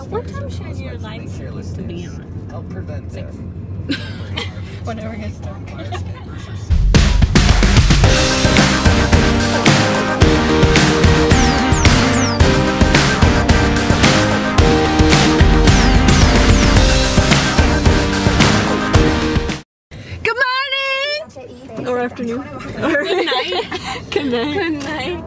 What time should your lights supposed to be on? I'll prevent it. Whatever gets dark. Good morning! Or afternoon. Or Good night. Good night. Good night.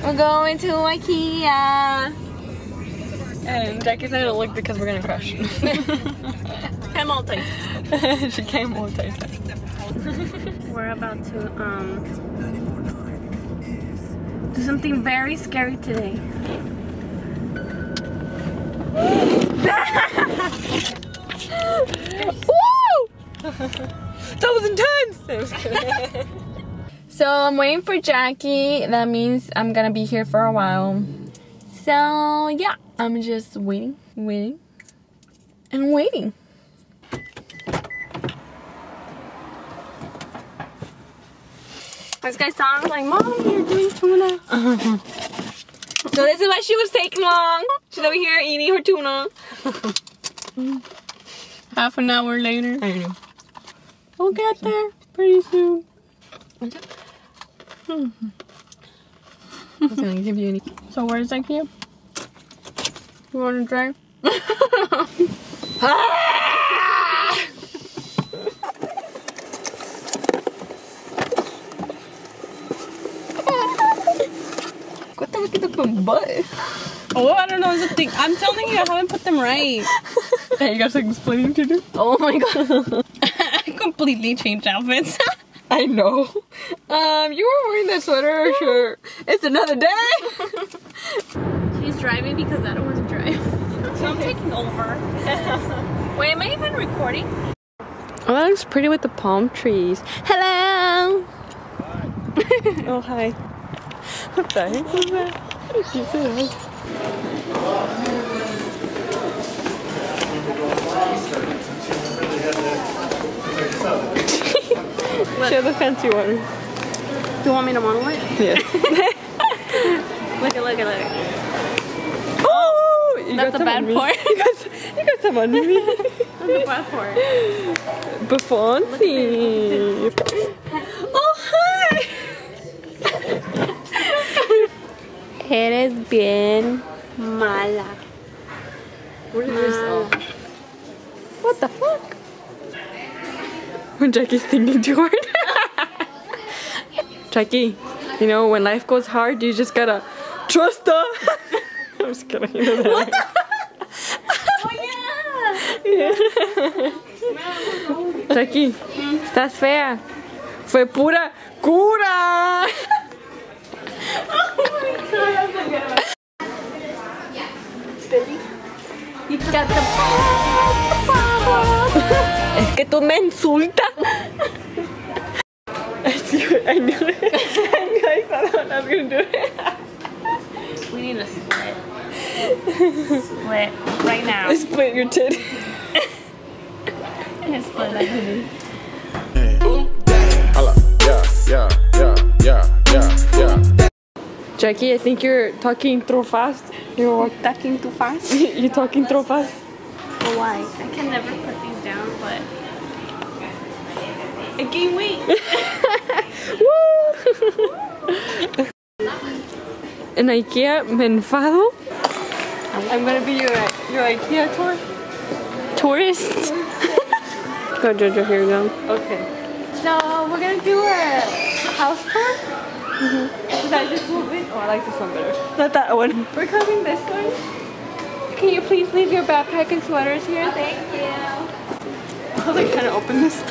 We're going to IKEA. And Jackie's not gonna look because we're gonna crash. I'm all tight. She came all tight. We're about to do something very scary today. Woo! That was intense! So I'm waiting for Jackie. That means I'm gonna be here for a while. So yeah, I'm just waiting. This guy sounds like, Mom, you're doing tuna. So this is why she was taking long. She's over here eating her tuna. Half an hour later. I know. We'll get there pretty soon. I was gonna give you any. So where's IKEA? You want to drive? Butt. Oh, I don't know. It's a thing. I'm telling you, I haven't put them right. Hey, you got something explaining to do? Oh my god. I completely changed outfits. I know. You were wearing that sweater or shirt. It's another day. She's driving because I don't want to drive. So I'm taking over. Wait, am I even recording? Oh, that looks pretty with the palm trees. Hello. Oh, hi. What the heck was that? What did she say? Show the fancy one. Do you want me to model it? Yeah. Look at it. Oh! You That's got the bad some on me. part. You got some on me. That's the bad part. Befonsi. Oh, hi! Eres bien mala. What is this? What the fuck? When Jackie's thinking too hard. Jackie, you know, when life goes hard, you just gotta trust her. I'm just kidding. You know that. What the? Oh yeah. Jackie, estás fea. Fue pura cura. Es que tú me insultas. I knew it. I thought I was gonna do it. We need a split. Split right now. Split your tit. Split like this. Yeah. Jackie, I think you're talking too fast. You're talking too fast? You're talking too fast. Why? I can never put these down, but I gain weight. En IKEA me enfado. I'm gonna be your IKEA tour. Tourists. Go, Jojo, here we go. Okay. So we're gonna do a house tour. Should I just move it? Oh, I like this one better. Not that one. We're coming this way. Can you please leave your backpack and sweaters here? Thank you. I was like trying to open this.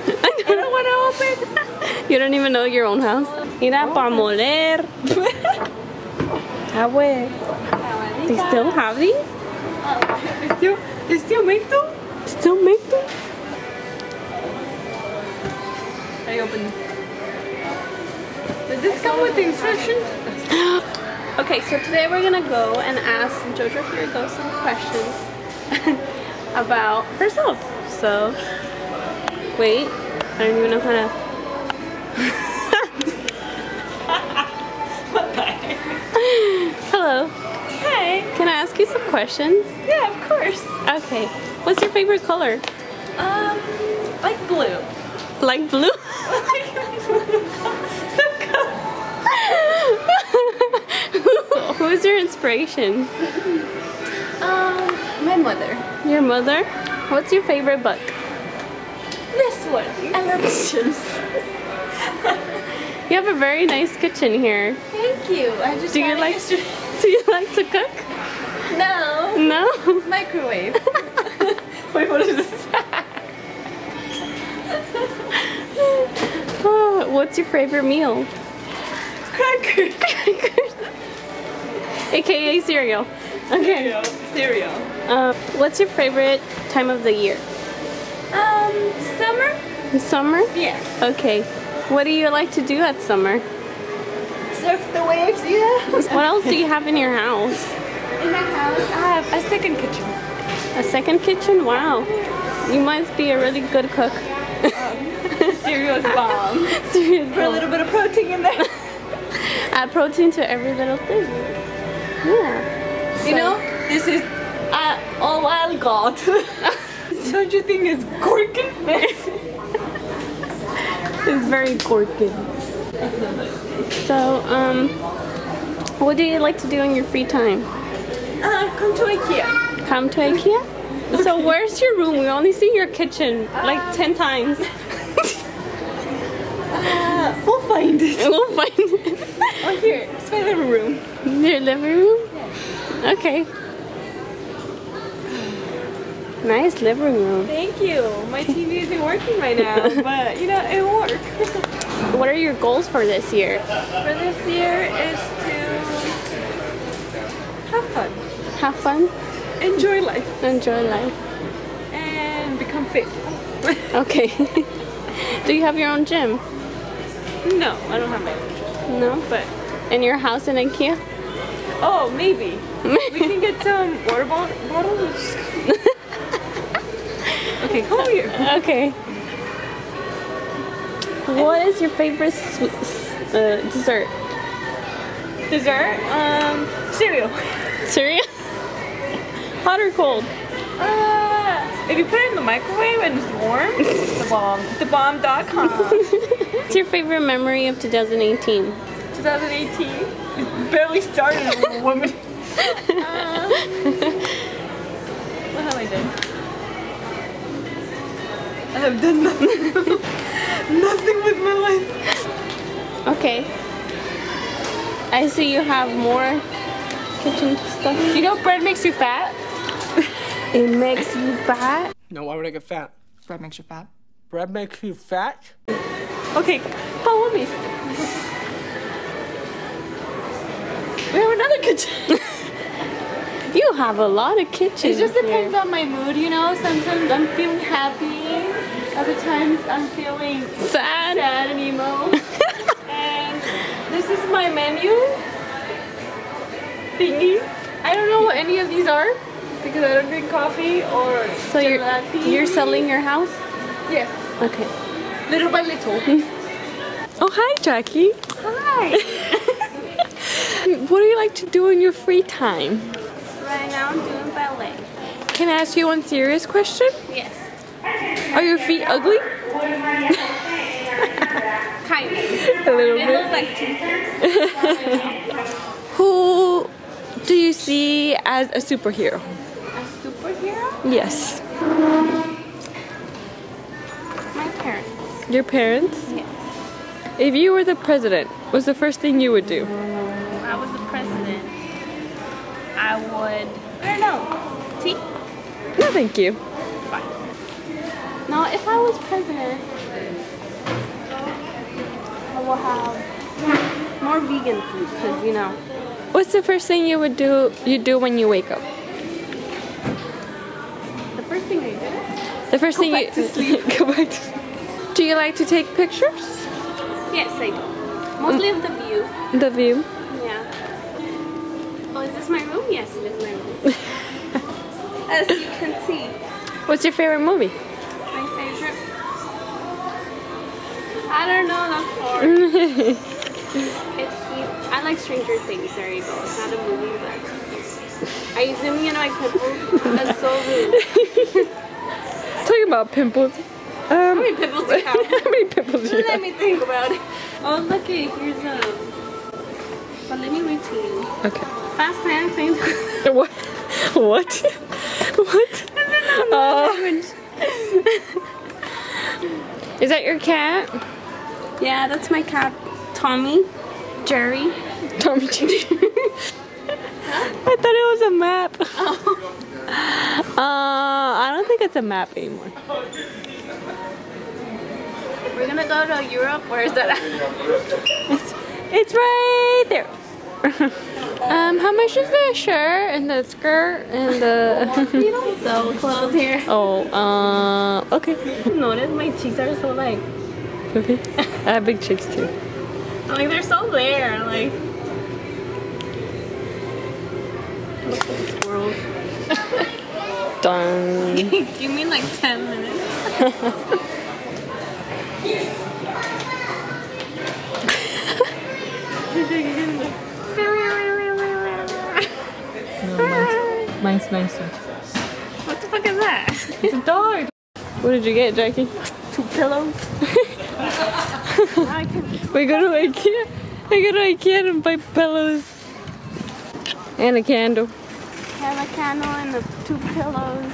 I don't want to open. You don't even know your own house. Mira, pa' moler. Ah, güey. They still have these? Still make them? Still make them? I opened. Does this come with the instructions? Okay, so today we're gonna go and ask Jojo here go some questions about herself. So, wait, I don't even know how to. Hello. Hey. Can I ask you some questions? Yeah, of course. Okay. What's your favorite color? Like blue. Like blue? Who's your inspiration? My mother. Your mother? What's your favorite book? This one. I love Sims. You have a very nice kitchen here. Thank you. I just Do you got it like yesterday. Do you like to cook? No. No? Microwave. Wait, what is this? Oh, what's your favorite meal? Crackers. AKA cereal. Okay. Cereal. What's your favorite time of the year? Summer? Summer? Yes. Okay. What do you like to do at summer? Surf the waves, yeah. What else do you have in your house? In my house, I have a second kitchen. A second kitchen? Wow. You must be a really good cook. Cereal is bomb. Seriously. Put a little bit of protein in there. Add protein to every little thing. Yeah. You know, this is all I got. Such a thing as gherkin. It's very gorgeous. So, what do you like to do in your free time? Come to IKEA. Come to IKEA? So where's your room? We only see your kitchen like 10 times. We'll find it. We'll find it. Oh, here. It's my living room. Your living room? Okay. Nice living room. Thank you. My TV isn't working right now, but you know, it worked. What are your goals for this year? For this year is to have fun, Have fun? enjoy life, Enjoy life. and become fit. Okay. Do you have your own gym? No, I don't have my own gym. No? But, In your house in IKEA? oh, maybe. We can get some water bottles. Okay, come over here. Okay. What is your favorite dessert? Dessert? Cereal. Cereal? Hot or cold? If you put it in the microwave and it's warm, it's the bomb. TheBomb.com. What's your favorite memory of 2018? 2018. Barely started as a woman. What have I done? I have done nothing. Nothing with my life. Okay. I see you have more kitchen stuff. You know bread makes you fat? It makes you fat? No, why would I get fat? Bread makes you fat. Bread makes you fat? Okay, follow me. We have another kitchen. You have a lot of kitchens. It just depends here. on my mood, you know. Sometimes I'm feeling happy. Other times I'm feeling Sad. sad and emo. And this is my menu thingy. I don't know what any of these are because I don't drink coffee or So gelati. you're selling your house? Yes, Okay. little by little. Oh, hi, Jackie. Hi. What do you like to do in your free time? Right now I'm doing ballet. Can I ask you one serious question? Yes. Are your feet ugly? Kind of. A little They bit. look like teeth. Who do you see as a superhero? A superhero? Yes. My parents. Your parents? Yes. If you were the president, what's the first thing you would do? If I was the president, I would, I don't know, tea? No, thank you. Fine. No, if I was president, I will have more vegan food because, you know, What's the first thing you would do? When you wake up? the first thing I did. The first thing back to sleep. Go back to sleep. Do you like to take pictures? Yes, I do. Mostly of the view. The view. Yeah. Oh, is this my room? Yes, it is my room. As you can see, What's your favorite movie? my favorite. I don't know, that's hard. I like Stranger Things, there you go. It's not a movie, but Are you zooming into my pimples? That's so rude. Talking about pimples. How many pimples do you have? How many pimples do you Let have? me think about it. Oh, look it. Here's a. But let me read to you. Okay. Fast hand things. What? What? What? Is that your cat? Yeah, that's my cat, Tommy, Jerry. Tommy Jerry. I thought it was a map. Oh. I don't think it's a map anymore. We're gonna go to Europe. Where is that at? It's right there. How much is the shirt and the skirt and the? You don't sew clothes here. Oh, okay. Notice my cheeks are so like. Okay. I have big cheeks too. Like they're so there. Like. Look at this world. Done. Give me like 10 minutes. Mine's nicer. What the fuck is that? It's a dog. What did you get, Jackie? 2 pillows. We go to IKEA. I go to IKEA and buy pillows. And a candle. I have a candle and 2 pillows.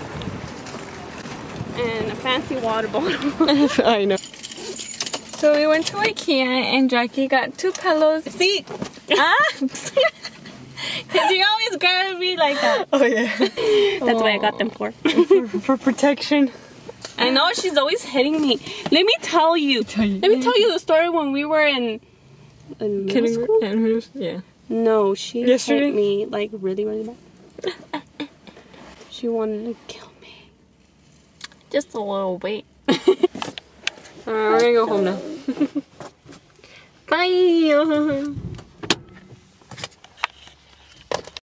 And a fancy water bottle. I know. So we went to IKEA and Jackie got 2 pillows. See? Because you always grab me like that. Oh yeah. That's what I got them for. For protection. I know, she's always hitting me. Let me tell you. Let me tell you the story when we were in middle school? Yeah. No, she Yesterday? hit me like really, really bad. She wanted to kill me. Just a little bit. Alright, we're gonna go home now. Bye!